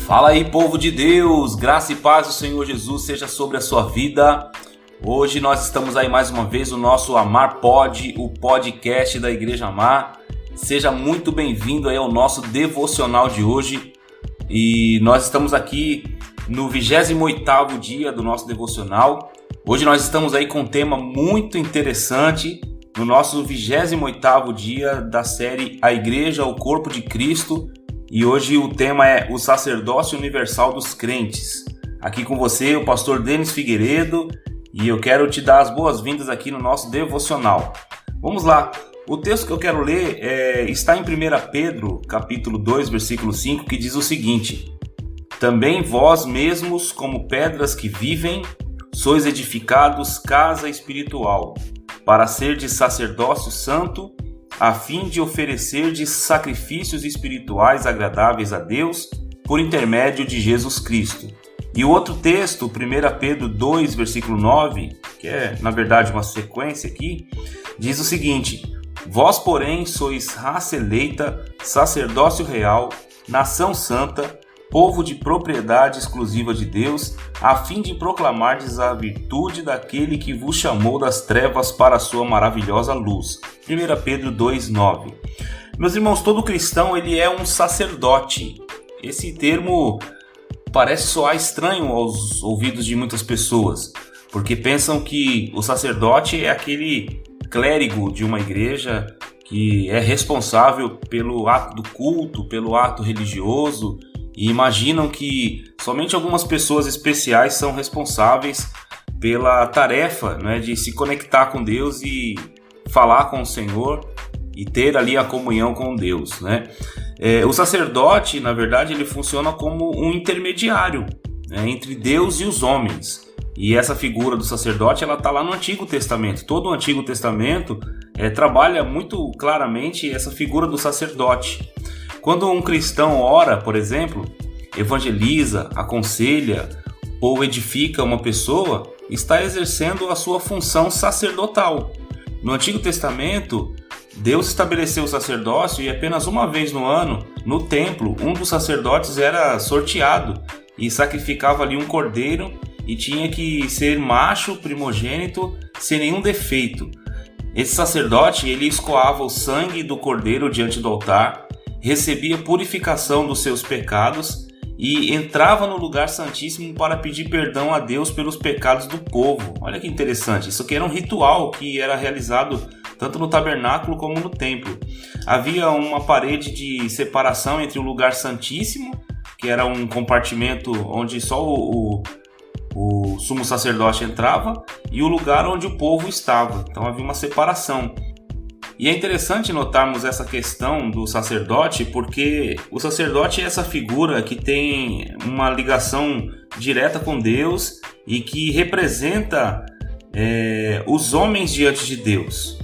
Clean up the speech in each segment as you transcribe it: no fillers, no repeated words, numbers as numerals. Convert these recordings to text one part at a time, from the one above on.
Fala aí, povo de Deus, graça e paz do Senhor Jesus seja sobre a sua vida. Hoje nós estamos aí mais uma vez no nosso Amar Pod, o podcast da Igreja Amar. Seja muito bem-vindo aí ao nosso devocional de hoje. E nós estamos aqui no 28º dia do nosso devocional. Hoje nós estamos aí com um tema muito interessante no nosso 28º dia da série A Igreja, o Corpo de Cristo. E hoje o tema é o sacerdócio universal dos crentes. Aqui com você, o pastor Denis Figueiredo, e eu quero te dar as boas-vindas aqui no nosso devocional. Vamos lá, o texto que eu quero ler está em 1 Pedro, capítulo 2, versículo 5, que diz o seguinte: Também vós mesmos, como pedras que vivem, sois edificados casa espiritual, para serdes sacerdócio santo, a fim de oferecerdes sacrifícios espirituais agradáveis a Deus por intermédio de Jesus Cristo. E o outro texto, 1 Pedro 2, versículo 9, que é na verdade uma sequência aqui, diz o seguinte: Vós, porém, sois raça eleita, sacerdócio real, nação santa, povo de propriedade exclusiva de Deus, a fim de proclamardes a virtude daquele que vos chamou das trevas para a sua maravilhosa luz. 1 Pedro 2,9. Meus irmãos, todo cristão ele é um sacerdote. Esse termo parece soar estranho aos ouvidos de muitas pessoas, porque pensam que o sacerdote é aquele clérigo de uma igreja que é responsável pelo ato do culto, pelo ato religioso, e imaginam que somente algumas pessoas especiais são responsáveis pela tarefa, né, de se conectar com Deus e falar com o Senhor e ter ali a comunhão com Deus, né? O sacerdote, na verdade, ele funciona como um intermediário, né, entre Deus e os homens. E essa figura do sacerdote, ela está lá no Antigo Testamento. Todo o Antigo Testamento trabalha muito claramente essa figura do sacerdote. Quando um cristão ora, por exemplo, evangeliza, aconselha ou edifica uma pessoa, está exercendo a sua função sacerdotal. No Antigo Testamento, Deus estabeleceu o sacerdócio e apenas uma vez no ano, no templo, um dos sacerdotes era sorteado e sacrificava ali um cordeiro e tinha que ser macho, primogênito, sem nenhum defeito. Esse sacerdote, ele escoava o sangue do cordeiro diante do altar, recebia purificação dos seus pecados e entrava no lugar santíssimo para pedir perdão a Deus pelos pecados do povo. Olha que interessante, isso aqui era um ritual que era realizado tanto no tabernáculo como no templo. Havia uma parede de separação entre o lugar santíssimo, que era um compartimento onde só o sumo sacerdote entrava, e o lugar onde o povo estava. Então havia uma separação. E é interessante notarmos essa questão do sacerdote, porque o sacerdote é essa figura que tem uma ligação direta com Deus e que representa os homens diante de Deus.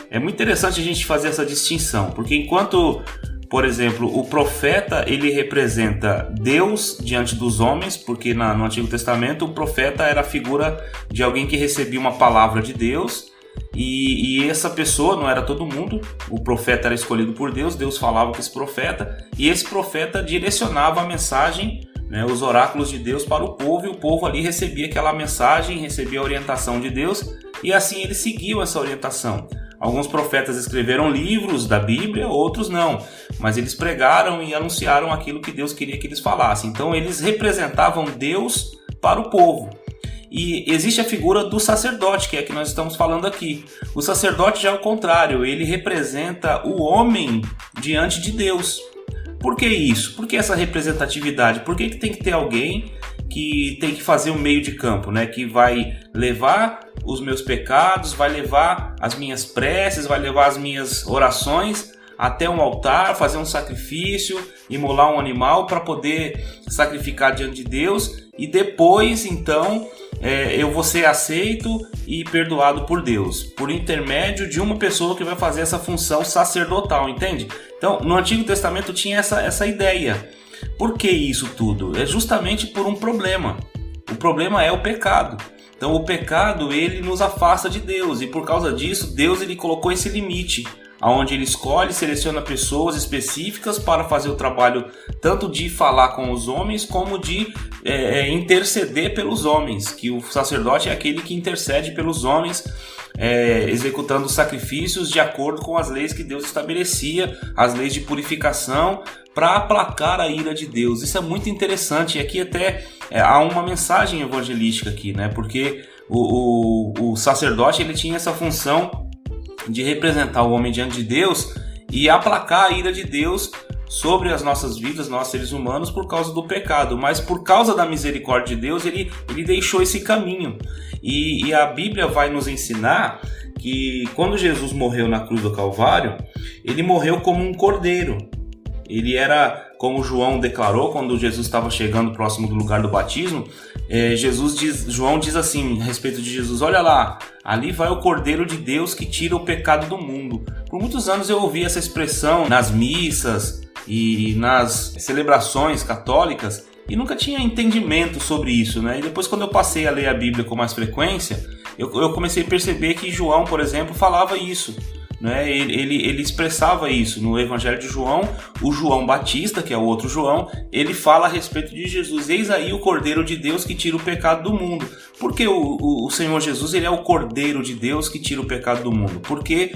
É muito interessante a gente fazer essa distinção, porque enquanto, por exemplo, o profeta ele representa Deus diante dos homens, porque no Antigo Testamento o profeta era a figura de alguém que recebia uma palavra de Deus. E essa pessoa não era todo mundo, o profeta era escolhido por Deus, Deus falava com esse profeta, e esse profeta direcionava a mensagem, né, os oráculos de Deus para o povo, e o povo ali recebia aquela mensagem, recebia a orientação de Deus, e assim eles seguiam essa orientação. Alguns profetas escreveram livros da Bíblia, outros não, mas eles pregaram e anunciaram aquilo que Deus queria que eles falassem. Então eles representavam Deus para o povo. E existe a figura do sacerdote, que é a que nós estamos falando aqui. O sacerdote já é o contrário, ele representa o homem diante de Deus. Por que isso? Por que essa representatividade? Por que tem que ter alguém que tem que fazer um meio de campo, né? Que vai levar os meus pecados, vai levar as minhas preces, vai levar as minhas orações até um altar, fazer um sacrifício, imolar um animal para poder sacrificar diante de Deus, e depois então eu vou ser aceito e perdoado por Deus, por intermédio de uma pessoa que vai fazer essa função sacerdotal, entende? Então, no Antigo Testamento tinha essa ideia. Por que isso tudo? É justamente por um problema. O problema é o pecado. Então, o pecado, ele nos afasta de Deus, e por causa disso, Deus ele colocou esse limite. onde ele escolhe, seleciona pessoas específicas para fazer o trabalho tanto de falar com os homens como de interceder pelos homens, que o sacerdote é aquele que intercede pelos homens, executando sacrifícios de acordo com as leis que Deus estabelecia, as leis de purificação, para aplacar a ira de Deus. Isso é muito interessante, e aqui até há uma mensagem evangelística aqui, né? Porque o sacerdote ele tinha essa função de representar o homem diante de Deus e aplacar a ira de Deus sobre as nossas vidas, nós seres humanos, por causa do pecado. Mas por causa da misericórdia de Deus, ele deixou esse caminho. E a Bíblia vai nos ensinar que quando Jesus morreu na cruz do Calvário, ele morreu como um cordeiro. Ele era, como João declarou quando Jesus estava chegando próximo do lugar do batismo, João diz assim a respeito de Jesus: olha lá, ali vai o Cordeiro de Deus que tira o pecado do mundo. Por muitos anos eu ouvi essa expressão nas missas e nas celebrações católicas e nunca tinha entendimento sobre isso, né? E depois, quando eu passei a ler a Bíblia com mais frequência, eu comecei a perceber que João, por exemplo, falava isso, né? Ele expressava isso no Evangelho de João. O João Batista, que é o outro João, ele fala a respeito de Jesus: eis aí o Cordeiro de Deus que tira o pecado do mundo. Porque o Senhor Jesus, ele é o Cordeiro de Deus que tira o pecado do mundo? Porque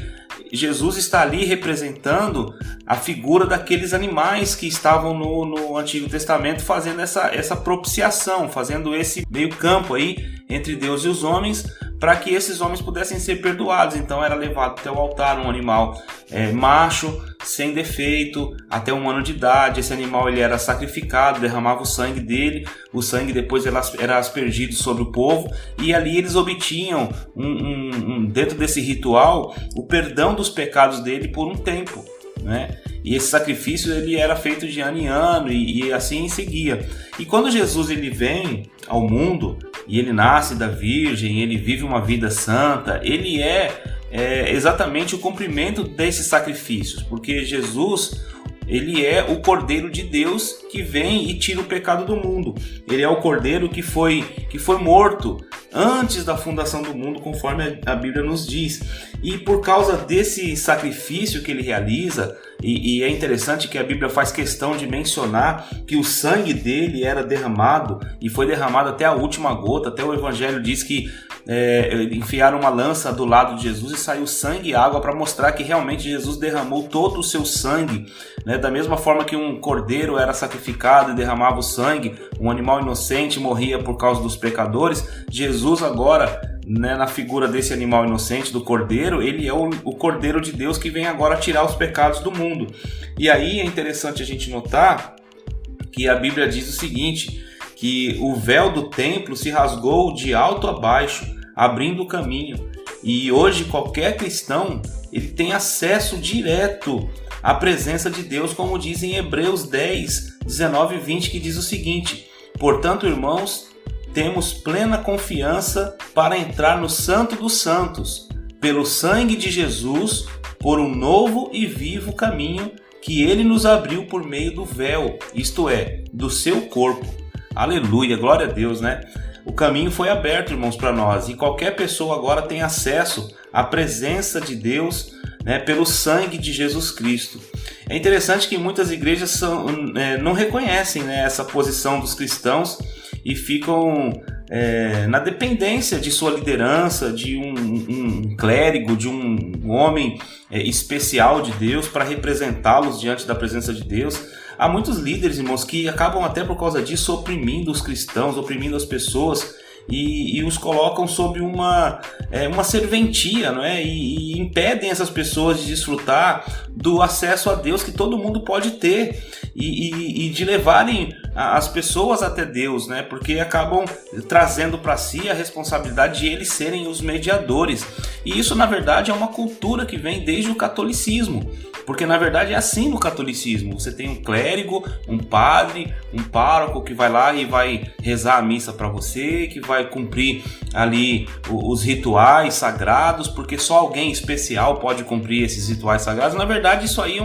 Jesus está ali representando a figura daqueles animais que estavam no Antigo Testamento, fazendo essa propiciação, fazendo esse meio campo aí entre Deus e os homens, para que esses homens pudessem ser perdoados. Então era levado até o altar um animal macho, sem defeito, até 1 ano de idade. Esse animal ele era sacrificado, derramava o sangue dele, o sangue depois era aspergido sobre o povo, e ali eles obtinham, dentro desse ritual, o perdão dos pecados dele por um tempo, né? E esse sacrifício ele era feito de ano em ano e assim seguia. E quando Jesus ele vem ao mundo e ele nasce da Virgem, ele vive uma vida santa, ele é exatamente o cumprimento desses sacrifícios, porque Jesus ele é o Cordeiro de Deus que vem e tira o pecado do mundo. Ele é o Cordeiro que foi morto antes da fundação do mundo, conforme a Bíblia nos diz. E por causa desse sacrifício que ele realiza, e é interessante que a Bíblia faz questão de mencionar que o sangue dele era derramado, e foi derramado até a última gota. Até o Evangelho diz que enfiaram uma lança do lado de Jesus e saiu sangue e água, para mostrar que realmente Jesus derramou todo o seu sangue, né? Da mesma forma que um cordeiro era sacrificado e derramava o sangue, um animal inocente morria por causa dos pecadores, Jesus agora, né, na figura desse animal inocente, do cordeiro, ele é o Cordeiro de Deus que vem agora tirar os pecados do mundo. E aí é interessante a gente notar que a Bíblia diz o seguinte, que o véu do templo se rasgou de alto a baixo, abrindo o caminho. E hoje qualquer cristão ele tem acesso direto à presença de Deus, como diz em Hebreus 10, 19 e 20, que diz o seguinte: portanto, irmãos, temos plena confiança para entrar no Santo dos Santos, pelo sangue de Jesus, por um novo e vivo caminho que ele nos abriu por meio do véu, isto é, do seu corpo. Aleluia, glória a Deus, né? O caminho foi aberto, irmãos, para nós, e qualquer pessoa agora tem acesso à presença de Deus, né, pelo sangue de Jesus Cristo. É interessante que muitas igrejas não reconhecem, né, essa posição dos cristãos e ficam na dependência de sua liderança, de um clérigo, de um homem especial de Deus para representá-los diante da presença de Deus. Há muitos líderes, irmãos, que acabam até por causa disso oprimindo os cristãos, oprimindo as pessoas e os colocam sob uma serventia, não é? E impedem essas pessoas de desfrutar do acesso a Deus que todo mundo pode ter e de levarem as pessoas até Deus, né? Porque acabam trazendo para si a responsabilidade de eles serem os mediadores. E isso, na verdade, é uma cultura que vem desde o catolicismo. Porque na verdade é assim no catolicismo: você tem um clérigo, um padre, um pároco que vai lá e vai rezar a missa para você, que vai cumprir ali os rituais sagrados, porque só alguém especial pode cumprir esses rituais sagrados. Na verdade isso aí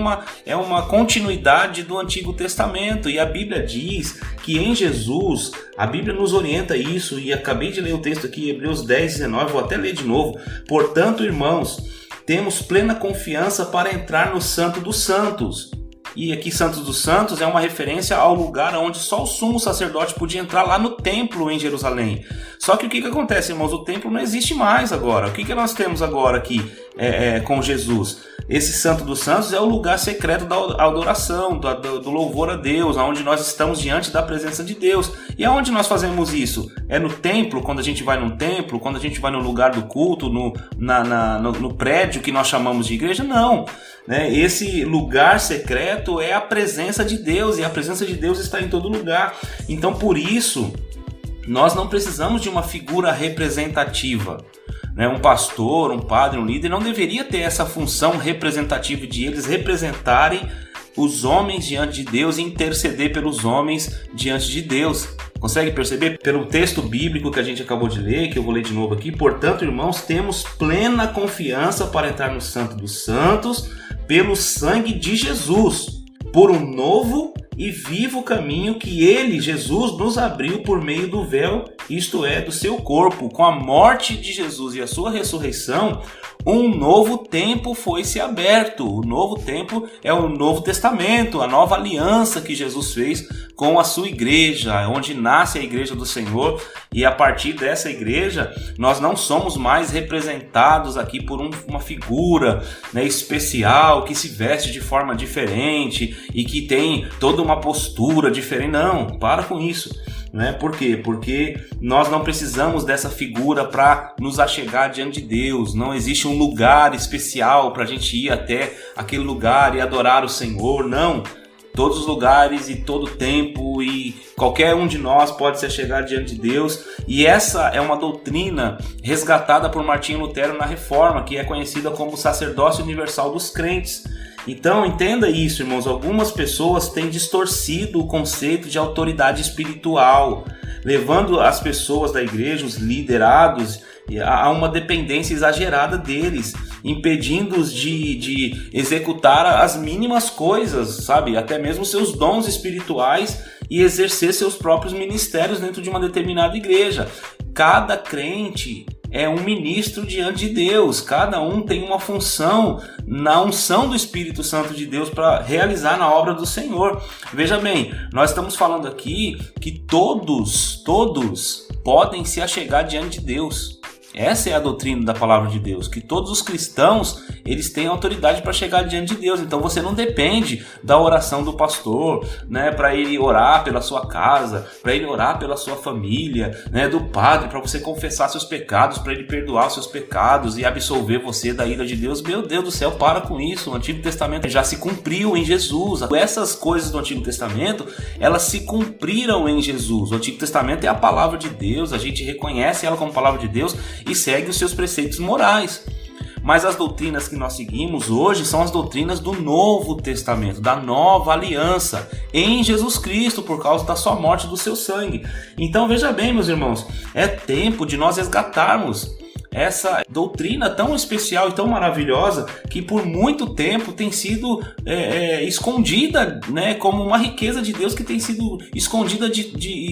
é uma continuidade do Antigo Testamento, e a Bíblia diz que em Jesus, a Bíblia nos orienta isso, e acabei de ler o texto aqui, Hebreus 10, 19, vou até ler de novo: portanto, irmãos, temos plena confiança para entrar no Santo dos Santos. E aqui Santos dos Santos é uma referência ao lugar onde só o sumo sacerdote podia entrar, lá no templo em Jerusalém. Só que o que acontece, irmãos? O templo não existe mais agora. O que nós temos agora aqui com Jesus? Esse Santo dos Santos é o lugar secreto da adoração, do louvor a Deus, onde nós estamos diante da presença de Deus. E aonde nós fazemos isso? É no templo, quando a gente vai num templo, quando a gente vai no lugar do culto, no prédio que nós chamamos de igreja? Não. Esse lugar secreto é a presença de Deus, e a presença de Deus está em todo lugar. Então, por isso, nós não precisamos de uma figura representativa. Um pastor, um padre, um líder não deveria ter essa função representativa de eles representarem os homens diante de Deus e interceder pelos homens diante de Deus. Consegue perceber? Pelo texto bíblico que a gente acabou de ler, que eu vou ler de novo aqui: portanto, irmãos, temos plena confiança para entrar no Santo dos Santos pelo sangue de Jesus, por um novo e vivo caminho que ele, Jesus, nos abriu por meio do véu, isto é, do seu corpo. Com a morte de Jesus e a sua ressurreição, um novo tempo foi-se aberto. O novo tempo é o Novo Testamento, a nova aliança que Jesus fez com a sua igreja, onde nasce a igreja do Senhor, e a partir dessa igreja nós não somos mais representados aqui por uma figura especial que se veste de forma diferente e que tem toda uma postura diferente. Não, para com isso. Por quê? Porque nós não precisamos dessa figura para nos achegar diante de Deus. Não existe um lugar especial para a gente ir até aquele lugar e adorar o Senhor. Não. Todos os lugares e todo tempo e qualquer um de nós pode se achegar diante de Deus. E essa é uma doutrina resgatada por Martinho Lutero na Reforma, que é conhecida como o sacerdócio universal dos crentes. Então entenda isso, irmãos. Algumas pessoas têm distorcido o conceito de autoridade espiritual, levando as pessoas da igreja, os liderados, a uma dependência exagerada deles, impedindo-os de executar as mínimas coisas, sabe? Até mesmo seus dons espirituais, e exercer seus próprios ministérios dentro de uma determinada igreja. Cada crente é um ministro diante de Deus, cada um tem uma função na unção do Espírito Santo de Deus para realizar na obra do Senhor. Veja bem, nós estamos falando aqui que todos podem se achegar diante de Deus. Essa é a doutrina da palavra de Deus, que todos os cristãos, eles têm autoridade para chegar diante de Deus. Então você não depende da oração do pastor, para ele orar pela sua casa, para ele orar pela sua família, do padre, para você confessar seus pecados, para ele perdoar os seus pecados e absolver você da ira de Deus. Meu Deus do céu, para com isso. O Antigo Testamento já se cumpriu em Jesus. Essas coisas do Antigo Testamento, elas se cumpriram em Jesus. O Antigo Testamento é a palavra de Deus, a gente reconhece ela como palavra de Deus e segue os seus preceitos morais. Mas as doutrinas que nós seguimos hoje são as doutrinas do Novo Testamento, da nova aliança em Jesus Cristo, por causa da sua morte e do seu sangue. Então veja bem, meus irmãos, é tempo de nós resgatarmos essa doutrina tão especial e tão maravilhosa que por muito tempo tem sido escondida, como uma riqueza de Deus que tem sido escondida,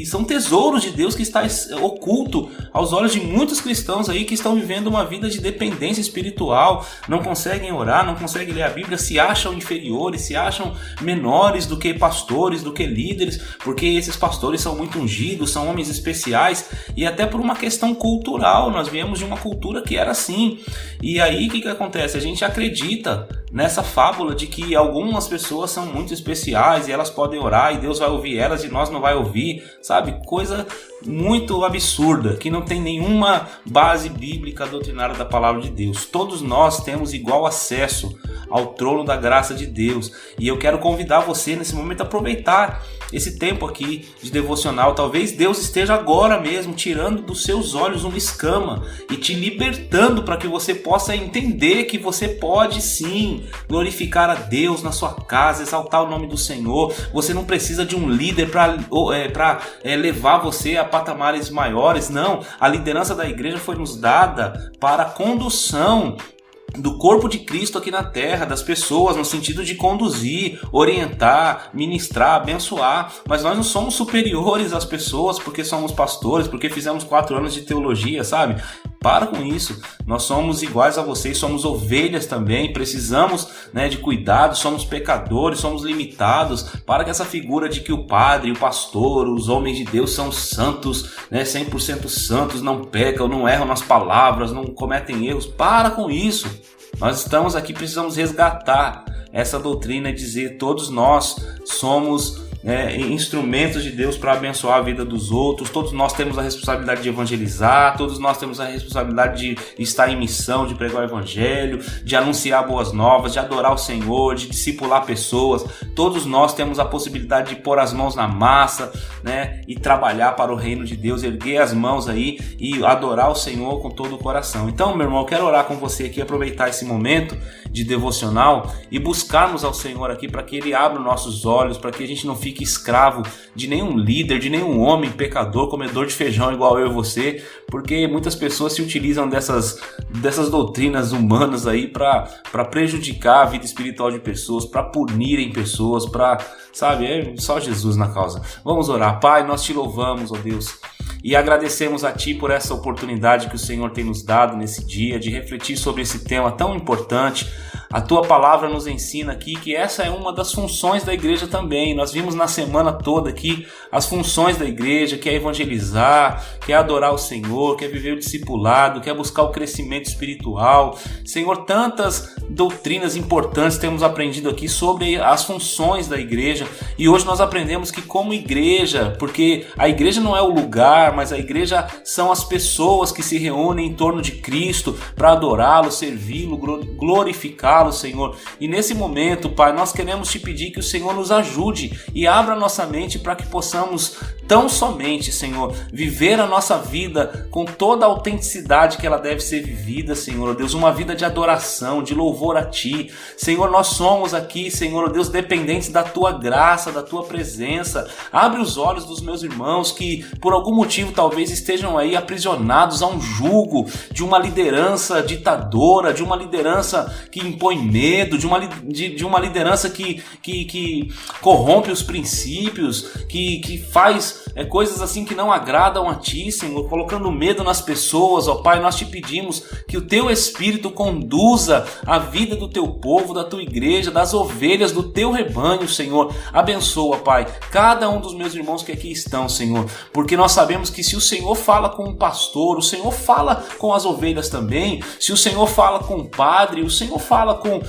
são tesouros de Deus que está oculto aos olhos de muitos cristãos aí que estão vivendo uma vida de dependência espiritual, não conseguem orar, não conseguem ler a Bíblia, se acham inferiores, se acham menores do que pastores, do que líderes, porque esses pastores são muito ungidos, são homens especiais, e até por uma questão cultural, nós viemos de uma cultura que era assim. E aí o que acontece? A gente acredita nessa fábula de que algumas pessoas são muito especiais e elas podem orar e Deus vai ouvir elas e nós não vai ouvir, sabe? Coisa muito absurda, que não tem nenhuma base bíblica doutrinária da palavra de Deus. Todos nós temos igual acesso ao trono da graça de Deus, e eu quero convidar você nesse momento a aproveitar esse tempo aqui de devocional. Talvez Deus esteja agora mesmo tirando dos seus olhos uma escama e te libertando para que você possa entender que você pode sim glorificar a Deus na sua casa, exaltar o nome do Senhor. Você não precisa de um líder para levar você a patamares maiores. Não, a liderança da igreja foi nos dada para a condução do corpo de Cristo aqui na terra, das pessoas, no sentido de conduzir, orientar, ministrar, abençoar. Mas nós não somos superiores às pessoas porque somos pastores, porque fizemos 4 anos de teologia, sabe? Para com isso. Nós somos iguais a vocês, somos ovelhas também, precisamos, né, de cuidado, somos pecadores, somos limitados. Para com essa figura de que o padre, o pastor, os homens de Deus são santos, né, 100% santos, não pecam, não erram nas palavras, não cometem erros. Para com isso. Nós estamos aqui, precisamos resgatar essa doutrina e dizer: todos nós somos instrumentos de Deus para abençoar a vida dos outros. Todos nós temos a responsabilidade de evangelizar, todos nós temos a responsabilidade de estar em missão, de pregar o evangelho, de anunciar boas novas, de adorar o Senhor, de discipular pessoas. Todos nós temos a possibilidade de pôr as mãos na massa, né, e trabalhar para o reino de Deus, erguer as mãos aí e adorar o Senhor com todo o coração. Então, meu irmão, eu quero orar com você aqui, aproveitar esse momento de devocional e buscarmos ao Senhor aqui para que Ele abra os nossos olhos, para que a gente não fique escravo de nenhum líder, de nenhum homem pecador, comedor de feijão igual eu e você, porque muitas pessoas se utilizam dessas doutrinas humanas aí para prejudicar a vida espiritual de pessoas, para punirem pessoas, é só Jesus na causa. Vamos orar. Pai, nós te louvamos, ó Deus, e agradecemos a Ti por essa oportunidade que o Senhor tem nos dado nesse dia de refletir sobre esse tema tão importante. A Tua palavra nos ensina aqui que essa é uma das funções da igreja também. Nós vimos na semana toda aqui as funções da igreja, que é evangelizar, que é adorar o Senhor, que é viver o discipulado, que é buscar o crescimento espiritual. Senhor, tantas doutrinas importantes temos aprendido aqui sobre as funções da igreja, e hoje nós aprendemos que como igreja, porque a igreja não é o lugar, mas a igreja são as pessoas que se reúnem em torno de Cristo para adorá-lo, servi-lo, glorificá-lo, Senhor. E nesse momento, Pai, nós queremos te pedir que o Senhor nos ajude e abra nossa mente para que possamos tão somente, Senhor, viver a nossa vida com toda a autenticidade que ela deve ser vivida, Senhor Deus, uma vida de adoração, de louvor a Ti. Senhor, nós somos aqui, Senhor Deus, dependentes da Tua graça, da Tua presença. Abre os olhos dos meus irmãos que por algum motivo talvez estejam aí aprisionados a um jugo de uma liderança ditadora, de uma liderança que impõe medo, de uma liderança que corrompe os princípios, que faz coisas assim que não agradam a Ti, Senhor, colocando medo nas pessoas. Ó Pai, nós te pedimos que o Teu Espírito conduza a vida do Teu povo, da Tua igreja, das ovelhas do Teu rebanho, Senhor. Abençoa, Pai, cada um dos meus irmãos que aqui estão, Senhor, porque nós sabemos que se o Senhor fala com o pastor, o Senhor fala com as ovelhas também. Se o Senhor fala com o padre, o Senhor fala com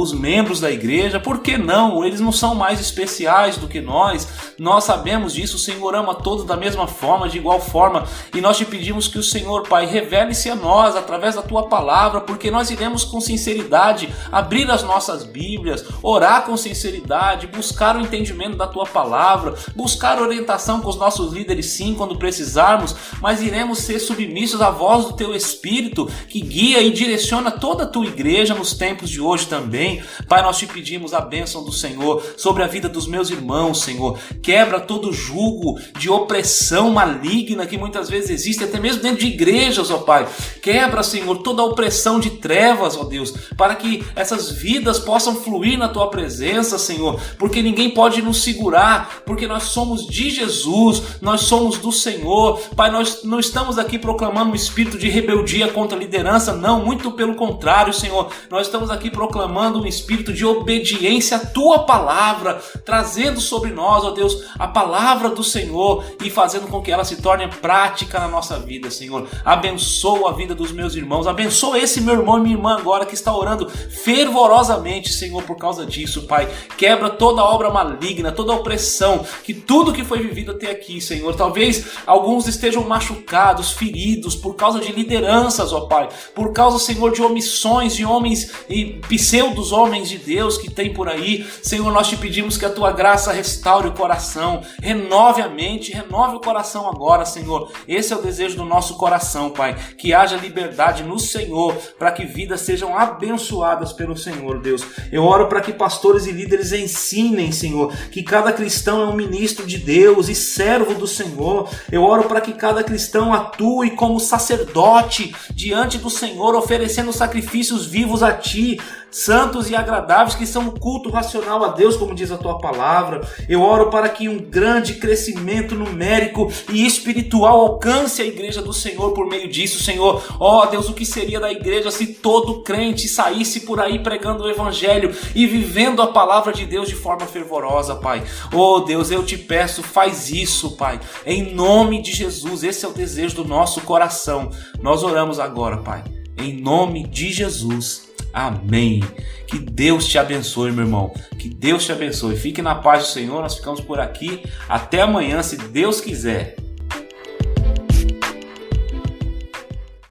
os membros da igreja. Por que não? Eles não são mais especiais do que nós. Nós sabemos disso. O Senhor ama todos da mesma forma, de igual forma, e nós te pedimos que o Senhor, Pai, revele-se a nós através da Tua palavra, porque nós iremos com sinceridade abrir as nossas Bíblias, orar com sinceridade, buscar o entendimento da Tua palavra, buscar orientação com os nossos líderes, sim, quando precisarmos, mas iremos ser submissos à voz do Teu Espírito, que guia e direciona toda a Tua igreja nos tempos de hoje também. Pai, nós te pedimos a bênção do Senhor sobre a vida dos meus irmãos, Senhor. Quebra todo jugo de opressão maligna que muitas vezes existe, até mesmo dentro de igrejas, ó Pai. Quebra, Senhor, toda a opressão de trevas, ó Deus, para que essas vidas possam fluir na Tua presença, Senhor, porque ninguém pode nos segurar, porque nós somos de Jesus, nós somos do Senhor. Pai, nós não estamos aqui proclamando um espírito de rebeldia contra a liderança, não, muito pelo contrário, Senhor. Nós estamos aqui proclamando um espírito de obediência à Tua palavra, trazendo sobre nós, ó Deus, a palavra do Senhor e fazendo com que ela se torne prática na nossa vida, Senhor. Abençoa a vida dos meus irmãos, abençoa esse meu irmão e minha irmã agora que está orando fervorosamente, Senhor, por causa disso, Pai. Quebra toda obra maligna, toda opressão, que tudo que foi vivido até aqui, Senhor, talvez alguns estejam machucados, feridos por causa de lideranças, ó Pai, por causa, Senhor, de omissões de homens e pseudos homens de Deus que tem por aí. Senhor, nós te pedimos que a Tua graça restaure o coração, renove a mente, renove o coração agora, Senhor. Esse é o desejo do nosso coração, Pai, que haja liberdade no Senhor, para que vidas sejam abençoadas pelo Senhor, Deus. Eu oro para que pastores e líderes ensinem, Senhor, que cada cristão é um ministro de Deus e servo do Senhor. Eu oro para que cada cristão atue como sacerdote diante do Senhor, oferecendo sacrifícios vivos a Ti, santos e agradáveis, que são um culto racional a Deus, como diz a tua palavra. Eu oro para que um grande crescimento numérico e espiritual alcance a igreja do Senhor por meio disso, Senhor. Ó Deus, o que seria da igreja se todo crente saísse por aí pregando o evangelho e vivendo a palavra de Deus de forma fervorosa, Pai. Ó Deus, eu te peço, faz isso, Pai, em nome de Jesus. Esse é o desejo do nosso coração. Nós oramos agora, Pai, em nome de Jesus. Amém. Que Deus te abençoe, meu irmão. Que Deus te abençoe. Fique na paz do Senhor. Nós ficamos por aqui. Até amanhã, se Deus quiser.